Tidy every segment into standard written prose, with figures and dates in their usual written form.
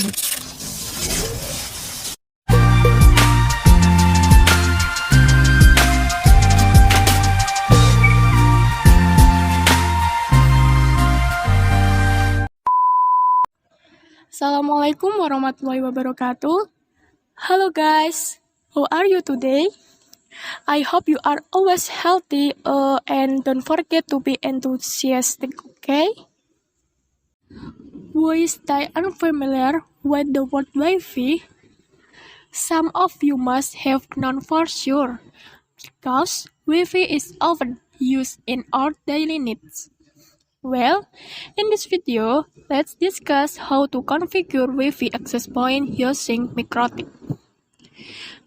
Assalamualaikum warahmatullahi wabarakatuh. Hello guys, how are you today? I hope you are always healthy and don't forget to be enthusiastic, okay? We stay unfamiliar with the word Wi-Fi. Some of you must have known for sure, because Wi-Fi is often used in our daily needs. Well, in this video, let's discuss how to configure Wi-Fi access point using MikroTik.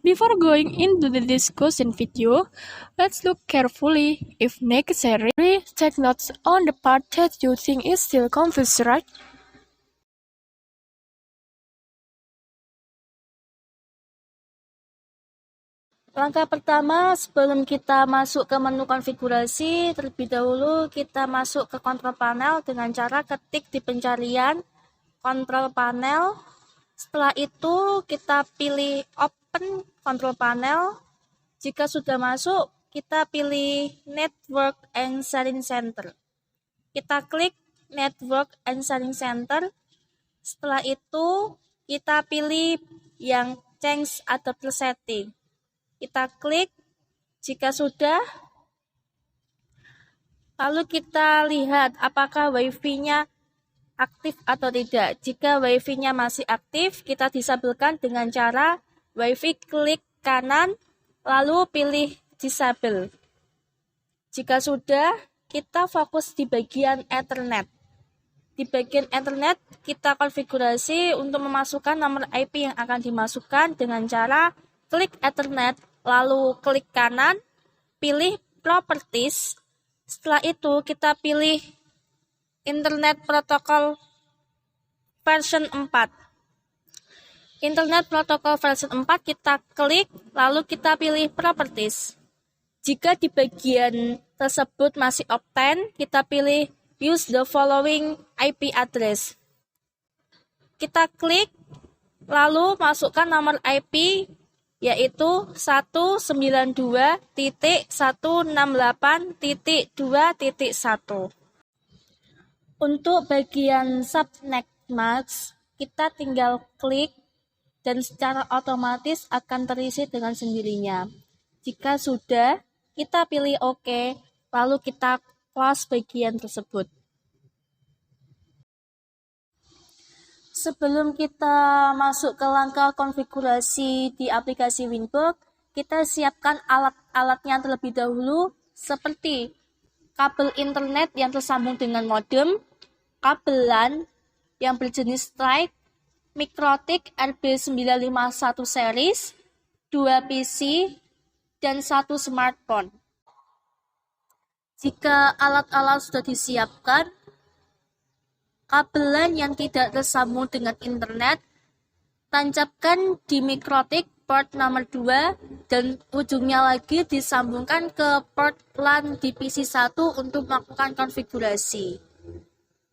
Before going into the discussion video, let's look carefully. If necessary, take notes on the part that you think is still confused, right? Langkah pertama, sebelum kita masuk ke menu konfigurasi, terlebih dahulu kita masuk ke kontrol panel dengan cara ketik di pencarian kontrol panel. Setelah itu kita pilih open kontrol panel. Jika sudah masuk, kita pilih Network and Sharing Center. Kita klik Network and Sharing Center. Setelah itu kita pilih yang Change Adapter Setting. Kita klik, jika sudah, lalu kita lihat apakah Wi-Fi-nya aktif atau tidak. Jika Wi-Fi-nya masih aktif, kita disabelkan dengan cara Wi-Fi klik kanan, lalu pilih disable. Jika sudah, kita fokus di bagian Ethernet. Di bagian Ethernet, kita konfigurasi untuk memasukkan nomor IP yang akan dimasukkan dengan cara klik Ethernet, lalu klik kanan, pilih Properties. Setelah itu kita pilih Internet Protocol version 4. Internet Protocol version 4 kita klik, lalu kita pilih Properties. Jika di bagian tersebut masih obtain, kita pilih Use the following IP address. Kita klik, lalu masukkan nomor IP yaitu 192.168.2.1. Untuk bagian subnet mask, kita tinggal klik dan secara otomatis akan terisi dengan sendirinya. Jika sudah, kita pilih OK, lalu kita close bagian tersebut. Sebelum kita masuk ke langkah konfigurasi di aplikasi Winbox, kita siapkan alat-alatnya terlebih dahulu, seperti kabel internet yang tersambung dengan modem, kabel LAN yang berjenis Strike, MikroTik RB951 series, 2 PC, dan 1 smartphone. Jika alat-alat sudah disiapkan, kabel LAN yang tidak tersambung dengan internet, tancapkan di MikroTik port nomor 2 dan ujungnya lagi disambungkan ke port LAN di PC1 untuk melakukan konfigurasi.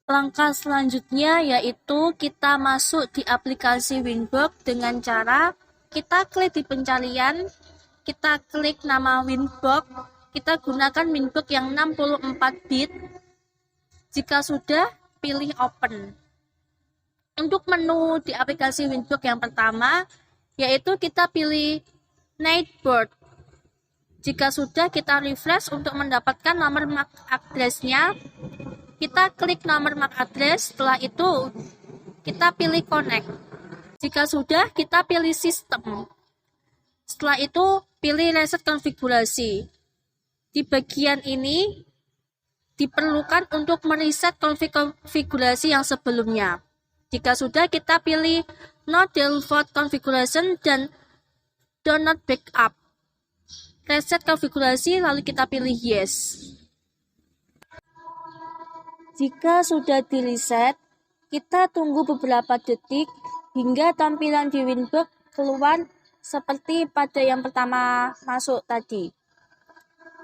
Langkah selanjutnya yaitu kita masuk di aplikasi Winbox dengan cara kita klik di pencarian, kita klik nama Winbox, kita gunakan Winbox yang 64 bit. Jika sudah, pilih open. Untuk menu di aplikasi Winbox yang pertama, yaitu kita pilih Nightboard. Jika sudah, kita refresh untuk mendapatkan nomor MAC address-nya. Kita klik nomor MAC address, setelah itu kita pilih connect. Jika sudah, kita pilih sistem. Setelah itu, pilih reset konfigurasi. Di bagian ini, diperlukan untuk mereset konfigurasi yang sebelumnya. Jika sudah, kita pilih No Default Configuration dan Do Not Backup. Reset konfigurasi, lalu kita pilih Yes. Jika sudah di-reset, kita tunggu beberapa detik hingga tampilan di Winbox keluar seperti pada yang pertama masuk tadi.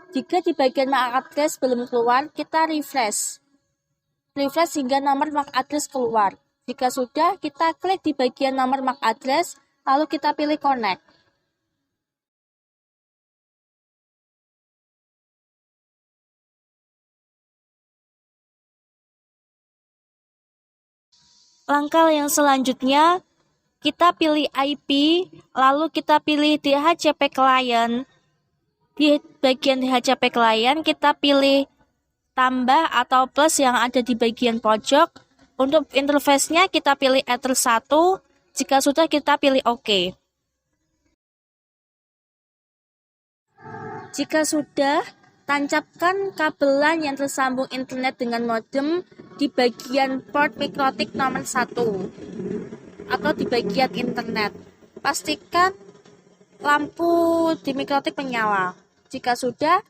Jika di bagian MAC address belum keluar, kita refresh hingga nomor MAC address keluar. Jika sudah, kita klik di bagian nomor MAC address, lalu kita pilih connect. Langkah yang selanjutnya, kita pilih IP, lalu kita pilih DHCP client. Di bagian DHCP client, kita pilih tambah atau plus yang ada di bagian pojok. Untuk interface-nya, kita pilih Ether 1. Jika sudah, kita pilih OK. Jika sudah, tancapkan kabelan yang tersambung internet dengan modem di bagian port mikrotik nomor 1 atau di bagian internet. Pastikan lampu di mikrotik menyala. Jika sudah,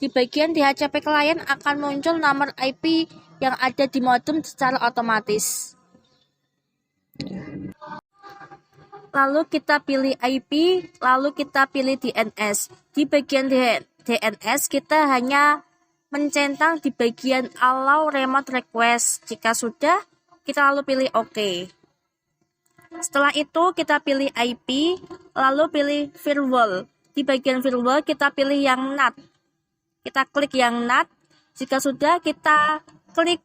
di bagian DHCP client akan muncul nomor IP yang ada di modem secara otomatis. Lalu kita pilih IP, lalu kita pilih DNS. Di bagian DNS kita hanya mencentang di bagian allow remote request. Jika sudah, kita lalu pilih OK. Setelah itu kita pilih IP, lalu pilih firewall. Di bagian firewall kita pilih yang NAT. Kita klik yang NAT. Jika sudah, kita klik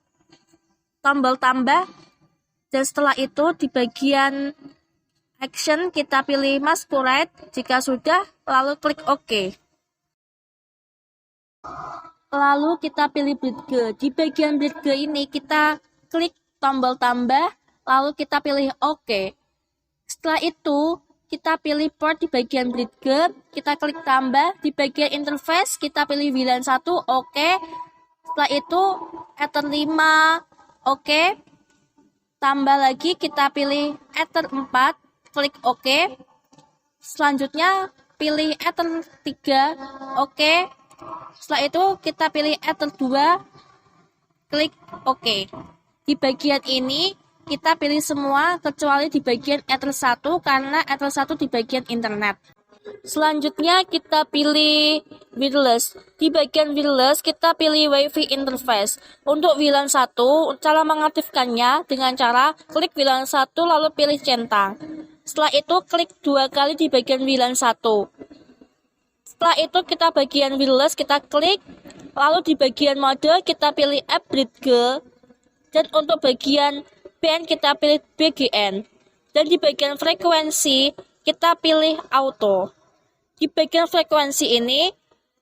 tombol tambah. Dan setelah itu di bagian action kita pilih masquerade. Jika sudah, lalu klik OK. Lalu kita pilih bridge. Di bagian bridge ini kita klik tombol tambah, lalu kita pilih OK. Setelah itu kita pilih port di bagian bridge, kita klik tambah. Di bagian interface kita pilih VLAN 1, OK. Setelah itu Ether 5, OK. Tambah lagi kita pilih Ether 4, klik OK. Selanjutnya pilih Ether 3, OK. Setelah itu kita pilih Ether 2, klik OK. Di bagian ini kita pilih semua kecuali di bagian Ether 1 karena Ether 1 di bagian internet. Selanjutnya kita pilih wireless. Di bagian wireless kita pilih Wi-Fi interface. Untuk WLAN 1, cara mengaktifkannya dengan cara klik WLAN 1 lalu pilih centang. Setelah itu klik 2 kali di bagian WLAN 1. Setelah itu kita bagian wireless kita klik, lalu di bagian mode kita pilih app bridge, dan untuk bagian band kita pilih BGN, dan di bagian frekuensi kita pilih auto. Di bagian frekuensi ini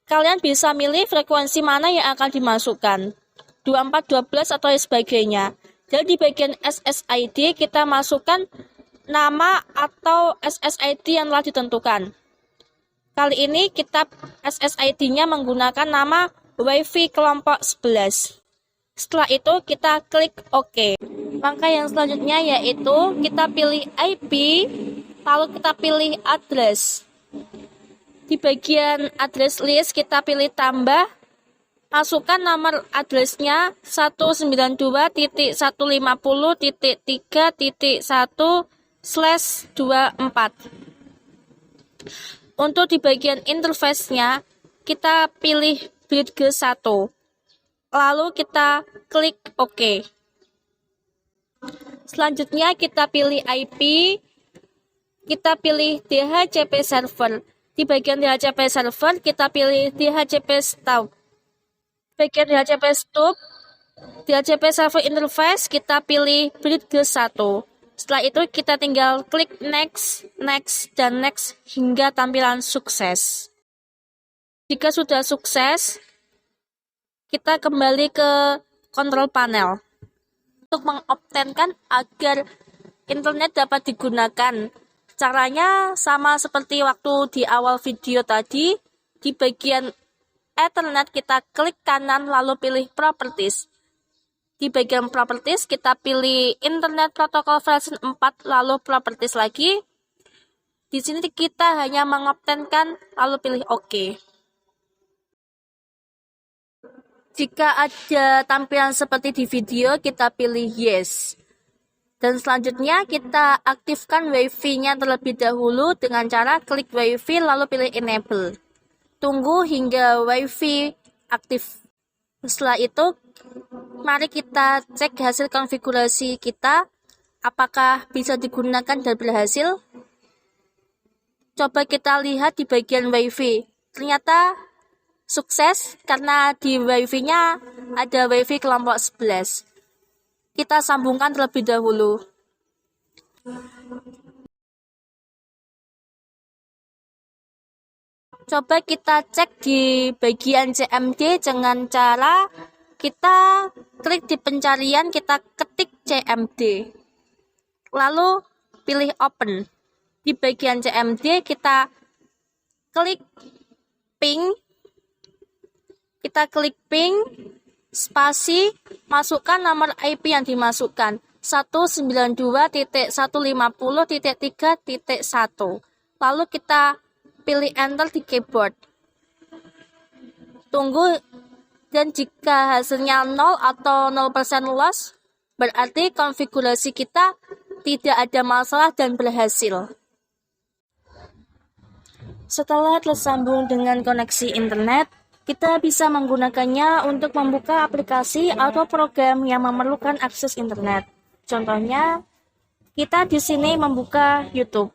kalian bisa milih frekuensi mana yang akan dimasukkan, 2412 atau sebagainya. Dan di bagian SSID kita masukkan nama atau SSID yang telah ditentukan. Kali ini kita SSID-nya menggunakan nama Wi-Fi kelompok 11. Setelah itu kita klik OK. Langkah yang selanjutnya yaitu kita pilih IP, lalu kita pilih address. Di bagian address list kita pilih tambah, masukkan nomor addressnya 192.150.3.1/24. Untuk di bagian interface-nya kita pilih bridge 1. Lalu kita klik OK. Selanjutnya kita pilih IP, kita pilih DHCP server. Di bagian DHCP server kita pilih DHCP stub. Bagian DHCP stub, DHCP server interface kita pilih bridge 1. Setelah itu kita tinggal klik next, next, dan next hingga tampilan sukses. Jika sudah sukses, kita kembali ke control panel. Untuk mengoptenkan agar internet dapat digunakan, caranya sama seperti waktu di awal video tadi. Di bagian Ethernet kita klik kanan lalu pilih Properties. Di bagian Properties kita pilih Internet Protocol version 4 lalu Properties lagi. Di sini kita hanya mengoptenkan lalu pilih OK. Jika ada tampilan seperti di video, kita pilih Yes. Dan selanjutnya kita aktifkan Wi-Fi-nya terlebih dahulu dengan cara klik Wi-Fi lalu pilih Enable. Tunggu hingga Wi-Fi aktif. Setelah itu, mari kita cek hasil konfigurasi kita. Apakah bisa digunakan dan berhasil? Coba kita lihat di bagian WiFi. Ternyata sukses karena di WiFi-nya ada WiFi kelompok 11. Kita sambungkan terlebih dahulu. Coba kita cek di bagian CMD dengan cara kita klik di pencarian, kita ketik CMD. Lalu pilih open. Di bagian CMD kita klik ping, spasi, masukkan nomor IP yang dimasukkan 192.150.3.1. Lalu kita pilih enter di keyboard. Tunggu, dan jika hasilnya 0 atau 0% loss, berarti konfigurasi kita tidak ada masalah dan berhasil. Setelah tersambung dengan koneksi internet, kita bisa menggunakannya untuk membuka aplikasi atau program yang memerlukan akses internet. Contohnya, kita di sini membuka YouTube.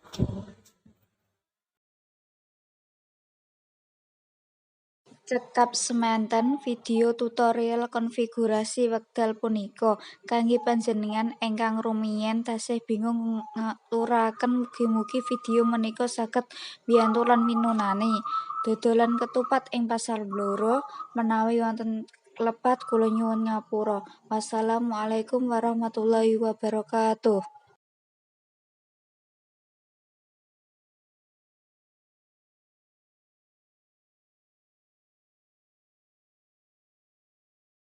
Cekap semanten video tutorial konfigurasi wekdal punika kangge panjenengan ingkang rumiyin tasih bingung ngaturaken, mugi-mugi video menika saged mbiyantu lan minunani. Dodolan ketupat ing pasar Blora, menawi wonten klebat kula nyuwun ngapura. Wassalamualaikum warahmatullahi wabarakatuh.